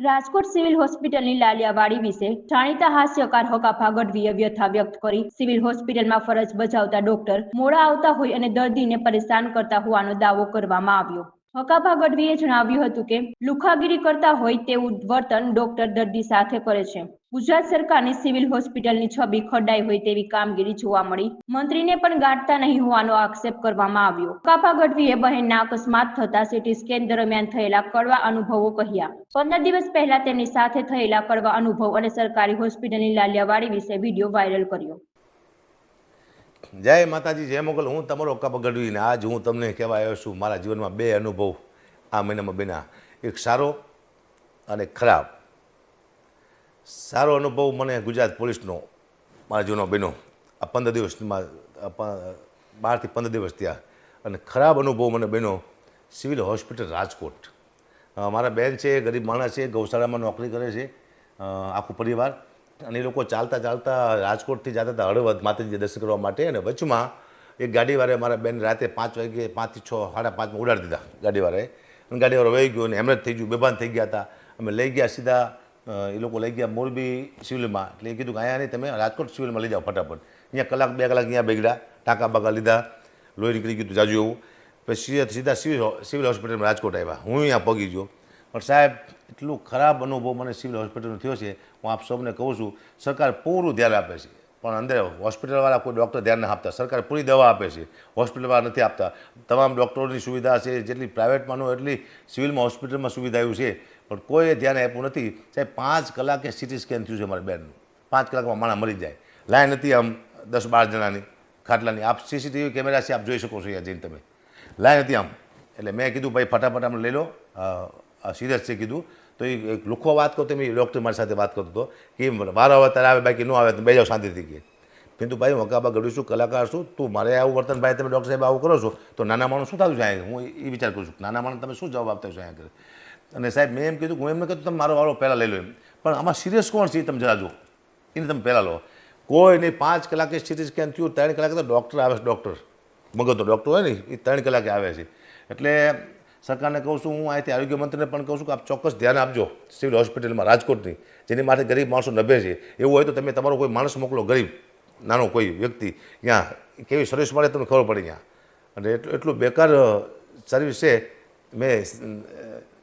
Rajkot civil હોસ્પિટલની લાલિયાવાડી વિશે જાણીતા હાસ્યકાર હકાભા ગઢવીએ વ્યથા વ્યક્ત કરી સિવિલ હોસ્પિટલમાં ફરજ બજાવતા ડોક્ટર મોડા આવતા હોય અને દર્દીને પરેશાન કરતા હોવાનો દાવો કરવામાં આવ્યો। હકાભા ગઢવીએ જણાવ્યું હતું કે લુખાગીરી કરતા હોય તેવું વર્તન ડોક્ટર દર્દી સાથે કરે છે। ગુજરાત સરકારની સિવિલ હોસ્પિટલની છબી ખરડાઈ હોય તેવી કામગીરી જોવા મળી। મંત્રીને પણ ગાંઠતા નહીં હોવાનો આક્ષેપ કરવામાં આવ્યો। હકાભા ગઢવીએ બહેનના અકસ્માત થતા સીટી સ્કેન દરમિયાન થયેલા કડવા અનુભવો કહ્યા। 15 દિવસ પહેલા તેમની સાથે થયેલા કડવા અનુભવ અને સરકારી હોસ્પિટલની લાલિયાવાડી વિશે વિડીયો વાયરલ કર્યો। જય માતાજી, જય મોગલ। હું તમારો હકાભા ગઢવી ને આજ હું તમને કહેવા આવ્યો છું મારા જીવનમાં બે અનુભવ આ મહિનામાં બન્યા, એક સારો અને ખરાબ। સારો અનુભવ મને ગુજરાત પોલીસનો મારા જીવનમાં બન્યો આ 15 દિવસમાં, 12 થી 15 દિવસ થયા। અને ખરાબ અનુભવ મને બન્યો સિવિલ હોસ્પિટલ રાજકોટ। મારા બેન છે, ગરીબ માણસ છે, ગૌશાળામાં નોકરી કરે છે, આખું પરિવાર। અને એ લોકો ચાલતા ચાલતા રાજકોટથી જતા હતા હળવદ માતાજી દર્શન કરવા માટે। અને વચમાં એક ગાડીવાળાએ મારા બેન રાતે 5 વાગે 5 થી 6, 5:30 ઉડાડી દીધા ગાડીવાળાએ। અને ગાડીવાળો વહી ગયો અને હેમરેજ થઈ ગયું, બેભાન થઈ ગયા હતા। અમે લઈ ગયા સીધા, એ લોકો લઈ ગયા મોરબી સિવિલમાં। એટલે એ કીધું કે અહીંયા નહીં, તમે રાજકોટ સિવિલમાં લઈ જાઓ ફટાફટ। અહીંયા કલાક 2 કલાક અહીંયા બગડ્યા, ટાંકા બાકા લીધા, લોહી નીકળી ગયું જાજુ એવું। પછી સીધા સિવિલ હોસ્પિટલમાં રાજકોટ આવ્યા। હું અહીંયા પગી ગયો, પણ સાહેબ એટલું ખરાબ અનુભવ મને સિવિલ હોસ્પિટલનો થયો છે। હું આપ સૌને કહું છું, સરકાર પૂરું ધ્યાન આપે છે, પણ અંદર હોસ્પિટલવાળા કોઈ ડૉક્ટર ધ્યાન નથી આપતા। સરકાર પૂરી દવા આપે છે, હોસ્પિટલવાળા નથી આપતા। તમામ ડૉક્ટરોની સુવિધા છે, જેટલી પ્રાઇવેટમાં ન એટલી સિવિલમાં હોસ્પિટલમાં સુવિધા આવ્યું છે, પણ કોઈએ ધ્યાન આપ્યું નથી। સાહેબ 5 કલાકે સિટી સ્કેન થયું છે મારા બેનનું, 5 કલાકમાં માણસ મરી જાય। લાઈન હતી આમ 10-12 જણાની ખાટલાની, આપ સીસીટીવી કેમેરા છે, આપ જોઈ શકો છો અહીંયા જઈને તમે, લાઈન હતી આમ। એટલે મેં કીધું ભાઈ ફટાફટ આમ લઈ લો, સિરિયસ છે કીધું। તો એ એક લુખો વાત કરતો, મેં ડૉક્ટર મારી સાથે વાત કરતો હતો કે વારો આવે ત્યારે આવે, બાકી ન આવે તો બે જાઓ શાંતિથી કે। কিন্তু ભાઈ હું હકાભા ગઢવી છું, કલાકાર છું, તું મારે આવું વર્તન ભાઈ તમે ડૉક્ટર સાહેબ આવું કરો છો તો નાના માણસ શું થતું છે અહીંયા? હું એ વિચાર કરું છું નાના માણસ તમે શું જવાબ આપતા છો અહીંયા આગળ? અને સાહેબ મેં એમ કીધું, હું એમને કીધું તમે મારો વારો પહેલાં લઈ લો એમ, પણ આમાં સિરિયસ કોણ છે એ તમે જરા જુઓ, એને તમે પહેલાં લો। કોઈ નહીં, 5 કલાકે સિટી સ્કેન થયું, 3 કલાકે તો ડૉક્ટર આવે છે, ડૉક્ટર મગજનો ડૉક્ટર હોય ને એ 3 કલાકે આવે છે। એટલે સરકારને કહું છું, હું અહીંથી આરોગ્ય મંત્રીને પણ કહું છું કે આપ ચોક્કસ ધ્યાન આપજો સિવિલ હોસ્પિટલમાં રાજકોટની, જેની માટે ગરીબ માણસો નભે છે। એવું હોય તો તમે તમારો કોઈ માણસ મોકલો, ગરીબ નાનો કોઈ વ્યક્તિ, ત્યાં કેવી સર્વિસ મળે તમને ખબર પડે ત્યાં। અને એટલું બેકાર સર્વિસ છે। મેં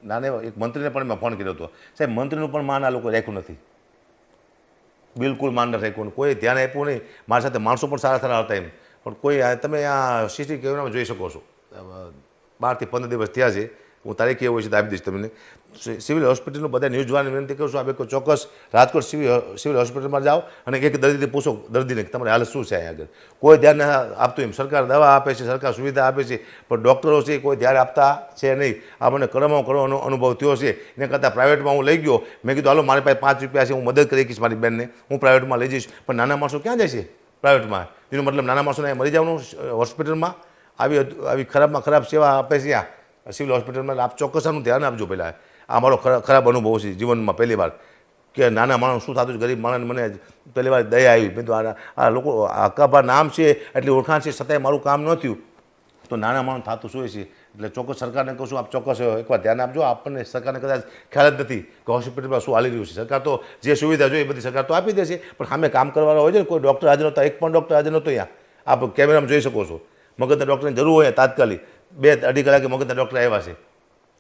નાના એક મંત્રીને પણ મેં ફોન કર્યો હતો, સાહેબ મંત્રીનું પણ માન આ લોકો રાખ્યું નથી, બિલકુલ માન નથી રાખ્યું, કોઈ ધ્યાન આપ્યું નહીં। મારી સાથે માણસો પણ સારા સારા હતા એમ, પણ કોઈ તમે આ સીસીટીવી કેમેરામાં જોઈ શકો છો। 12 થી 15 દિવસ થયા છે, હું તારીખ એવું છે તો આપી દઈશ તમને। સિવિલ હોસ્પિટલનું બધા ન્યૂઝ જોવાની વિનંતી કરું છું, આપણે ચોક્કસ રાજકોટ સિવિલ હોસ્પિટલમાં જાઓ અને એક દર્દીથી પૂછો, દર્દીને કે તમારી હાલત શું છે અહીંયા આગળ? કોઈ ધ્યાન આપતું એમ, સરકાર દવા આપે છે, સરકાર સુવિધા આપે છે, પણ ડૉક્ટરો છે કોઈ ધ્યાન આપતા છે નહીં। આ મને કડવામાં કડવાનો અનુભવ થયો છે। એને કરતાં પ્રાઇવેટમાં હું લઈ ગયો, મેં કીધું હાલો મારી પાસે 5 રૂપિયા છે, હું મદદ કરી શકીશ મારી બેનને, હું પ્રાઇવેટમાં લઈ જઈશ। પણ નાના માણસો ક્યાં જાય છે પ્રાઇવેટમાં? એનો મતલબ નાના માણસોને મરી જવાનું હોસ્પિટલમાં? આવી ખરાબમાં ખરાબ સેવા આપે છે આ સિવિલ હોસ્પિટલમાં। આપ ચોક્કસ આનું ધ્યાન આપજો પહેલાં। આ મારો ખરાબ અનુભવ છે જીવનમાં પહેલી વાર કે નાના માણસ શું થતું છે, ગરીબ માણસ મને પહેલી વાર દયા આવી। મેં તો આ લોકો હકાભા નામ છે એટલી ઓળખાણ છે, છતાંય મારું કામ ન થયું તો નાના માણસ થતું શું છે? એટલે ચોક્કસ સરકારને કહું છું, આપ ચોક્કસ એકવાર ધ્યાન આપજો। આપણને સરકારને કદાચ ખ્યાલ જ નથી કે હોસ્પિટલમાં શું હાલી રહ્યું છે। સરકાર તો જે સુવિધા જોઈએ એ બધી સરકાર તો આપી દે છે, પણ સામે કામ કરવાના હોય છે ને, કોઈ ડૉક્ટર હાજર નહોતા, એક પણ ડૉક્ટર હાજર નહોતો અહીંયા, આપ કેમેરામાં જોઈ શકો છો। મગજના ડૉક્ટરની જરૂર હોય તાત્કાલિક 2-2.5 કલાકે મગજના ડૉક્ટર આવ્યા છે।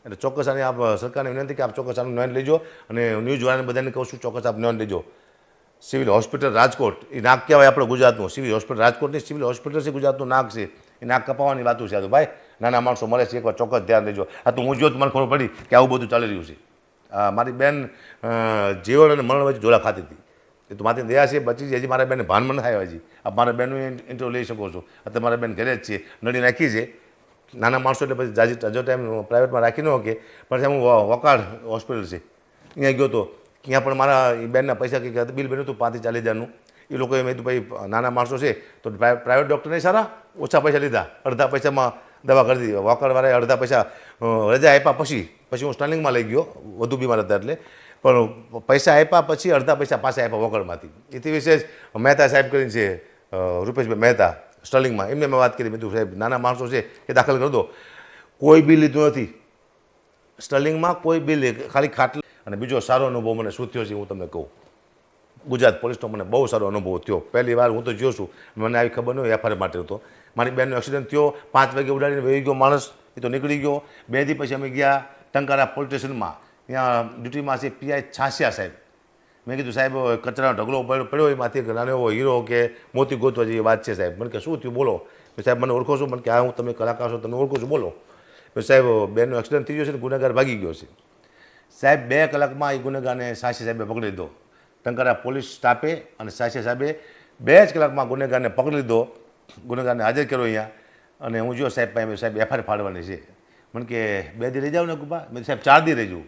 એટલે ચોક્કસ આની આપ સરકારને વિનંતી કે આપ ચોક્કસ આનું નોંધ લેજો, અને ન્યૂઝ વાળાને બધાને કહું છું ચોક્કસ આપ નોંધ લેજો। સિવિલ હોસ્પિટલ રાજકોટ એ નાક કહેવાય આપણે ગુજરાતનું, સિવિલ હોસ્પિટલ રાજકોટની સિવિલ હોસ્પિટલ છે ગુજરાતનું નાક છે, એ નાક કપાવવાની વાતું છે। તો ભાઈ નાના માણસો મળે છે, એકવાર ચોક્કસ ધ્યાન લેજો। આ તો હું જો મને ખબર પડી કે આવું બધું ચાલી રહ્યું છે। મારી બેન જીવન અને મરણ વચ્ચે ઝોલા ખાતી હતી, એ તો મારી દયા છે બચી છે, હજી મારા બેનને ભાન મને થાય હજી। આપ મારા બેનનું ઇન્ટરવ્યૂ લઈ શકો છો, અત્યારે મારા બેન ઘરે જ છે, નડી નાખી છે। નાના માણસો એટલે પછી જાજી હજો ટાઈમ પ્રાઇવેટમાં રાખી ન શકે, પણ હું વકાળ હોસ્પિટલ છે ત્યાં ગયો હતો, ત્યાં પણ મારા બેનના પૈસા કંઈક બિલ બન્યું હતું 5 થી 40 હજારનું। એ લોકોએ મેં કીધું ભાઈ નાના માણસો છે તો પ્રાઇવેટ ડૉક્ટર નહીં સારા, ઓછા પૈસા લીધા, અડધા પૈસામાં દવા કરી દીધી। વકાળવાળાએ અડધા પૈસા રજા આપ્યા, પછી હું સ્ટર્લિંગમાં લઈ ગયો, વધુ બીમાર હતા એટલે, પણ પૈસા આપ્યા પછી અડધા પૈસા પાછા આપ્યા વકળમાંથી। એથી વિશેષ મહેતા સાહેબ કરીને છે, રૂપેશભાઈ મહેતા સ્ટર્લિંગમાં, એમને મેં વાત કરી, મેં કીધું સાહેબ નાના માણસો છે કે દાખલ કરી દો, કોઈ બિલ લીધું નથી સ્ટર્લિંગમાં, કોઈ બિલ, ખાલી ખાટલા અને બીજો સારો અનુભવ મને શું થયો છે હું તમને કહું. ગુજરાત પોલીસનો મને બહુ સારો અનુભવ થયો. પહેલી વાર હું તો જોઉં છું, મને આવી ખબર ન હોય એફઆઈઆર માટે હતો. મારી બેનનો એક્સિડન્ટ થયો, 5 વાગે ઉડાડીને વહી ગયો માણસ, એ તો નીકળી ગયો. 2 દી પછી અમે ગયા ટંકારા પોલીસ સ્ટેશનમાં, ત્યાં ડ્યુટીમાં છે પીઆઈ છાસિયા સાહેબ. મેં કીધું સાહેબ કચરાનો ઢગલો પડ્યો એમાંથી નાનો એવો હીરો કે મોતી ગોતવા જેવી વાત છે સાહેબ. મને કે શું થયું બોલો. સાહેબ મને ઓળખો છો? મને કે હા હું તમે કલાકાર છો, તમે ઓળખો છો બોલો. સાહેબ બેનનો એક્સિડન્ટ થઈ ગયો છે ને ગુનેગાર ભાગી ગયો છે. સાહેબ 2 કલાકમાં એ ગુનેગારને સાસી સાહેબે પકડી લીધો. ટંકારા પોલીસ સ્ટાફે અને સાસી સાહેબે 2 જ કલાકમાં ગુનેગારને પકડી લીધો, ગુનેગારને હાજર કર્યો અહીંયા. અને હું જો સાહેબ પાસે સાહેબ એફઆઈઆર ફાડવાની છે. મને કે 2 દી રહી જાવ ને ગુબા. મેં સાહેબ 4 દી રહી જાઉં,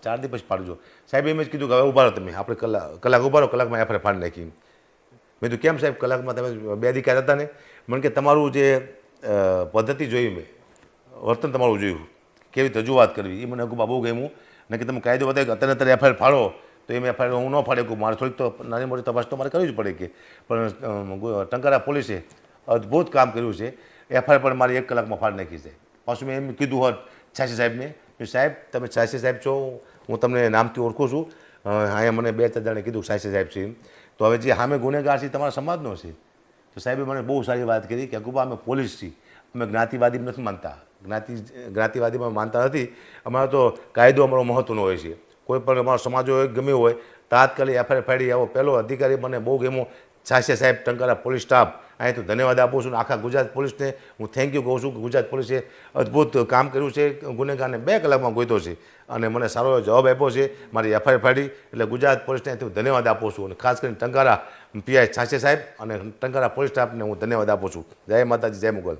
4 દી પછી ફાડજો. સાહેબ એમ જ કીધું કે હવે ઉભા રહો તમે, આપણે કલાક ઉભા રહો, કલાકમાં એફઆઈઆર ફાડી નાખી. મેં કીધું કેમ સાહેબ કલાકમાં તમે 2 દી ક્યાં હતા ને? મને કે તમારું જે પદ્ધતિ જોઈ, મેં વર્તન તમારું જોયું, કેવી રીતે રજૂઆત કરવી, એ મને અગુબા બહુ ગમ્યું. ને કે તમે કાયદો બતાવ્યો કે અત્યારે એફઆઈઆર ફાડો, તો એમ એફઆઈઆર હું ન ફાડે કહું, મારે થોડીક તો નાની મોટી તપાસ તો મારે કરવી જ પડે કે. પણ ટંકારા પોલીસે અદ્ભુત કામ કર્યું છે. એફઆઈઆર પણ મારી 1 કલાકમાં ફાડી નાખી છે. પાછું મેં એમ કીધું હોત છાસી સાહેબને, સાહેબ તમે છાસી સાહેબ છો, હું તમને નામથી ઓળખું છું, અહીંયા મને 2-4 જણે કીધું છાસી સાહેબ છે. તો હવે જે સામે ગુનેગાર છે તમારા સમાજનો છે. તો સાહેબે મને બહુ સારી વાત કરી કે અગુબા અમે પોલીસ છીએ, અમે જ્ઞાતિવાદી નથી માનતા, જ્ઞાતિવાદીમાં માનતા નથી. અમારો તો કાયદો અમારો મહત્વનો હોય છે. કોઈ પણ અમારો સમાજ હોય ગમે હોય, તાત્કાલિક એફઆઈઆર ફાડી આવો પહેલો અધિકારી મને બહુ ગમ્યો છાસિયા સાહેબ, ટંકારા પોલીસ સ્ટાફ. અહીં તો ધન્યવાદ આપું છું. આખા ગુજરાત પોલીસને હું થેન્ક યુ કહું છું કે ગુજરાત પોલીસે અદ્ભુત કામ કર્યું છે. ગુનેગારને 2 કલાકમાં ગોત્યો છે અને મને સારો એવો જવાબ આપ્યો છે, મારી એફઆઈઆર ફાડી. એટલે ગુજરાત પોલીસને હું ધન્યવાદ આપું છું. અને ખાસ કરીને ટંકારા પીઆઈ છાસિયા સાહેબ અને ટંકારા પોલીસ સ્ટાફને હું ધન્યવાદ આપું છું. જય માતાજી, જય મુગલ.